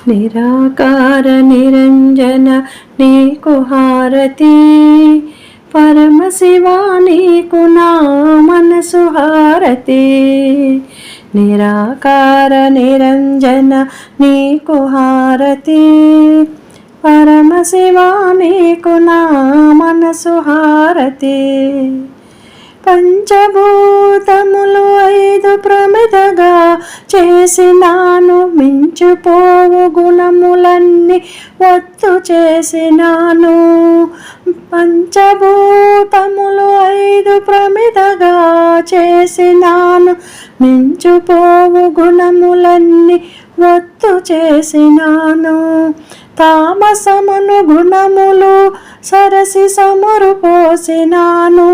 నిరాకార నిరంజన నీకు హారతి, పరమశివ నీకు నా మనసు హారతి. నిరాకార నిరంజన నీకు హారతి, పరమశివ నీకు నా మనసు హారతి. పంచభూతములు 5 ప్రమిదగా చేసినాను, మించిపోవు గుణములన్నీ వత్తు చేసినాను. పంచభూతములు 5 ప్రమిదగా చేసినాను, మించిపోవు గుణములన్నీ వత్తు చేసినాను. తామసమును గుణములు సరసి సమరు పోసినాను,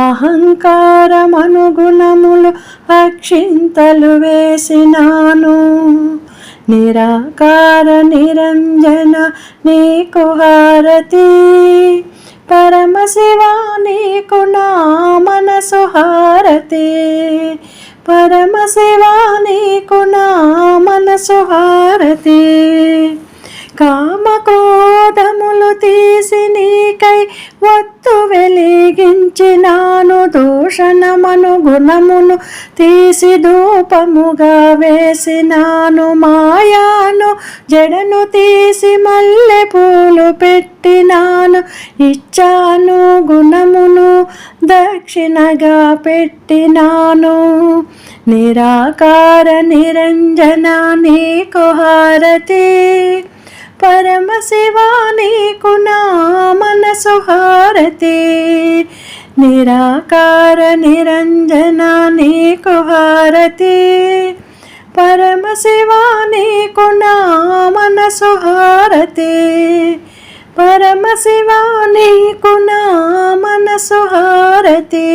అహంకారమను గుణములు అక్షింతలు వేసినాను. నిరాకార నిరంజన నీకు హారతి, పరమశివ నీకు నా మనసు హారతి. పరమశివ నీకు నా మనసు హారతి. కామక్రోధములు తీసి నీకై వత్తు వెలిగించినాను, దూషణమను గుణమును తీసి ధూపముగా వేసినాను. మాయాను జడను తీసి మల్లె పూలు పెట్టినాను, ఇచ్చాను గుణమును దక్షిణగా పెట్టినాను. నిరాకార నిరంజన నీకు హారతి, పరమశివ నీకు నా మనసు హారతి. నిరాకార నిరంజన నీకు హారతి, పరమశివ నీకు నా మనసు హారతి. పరమశివ నీకు నా మనసు హారతి.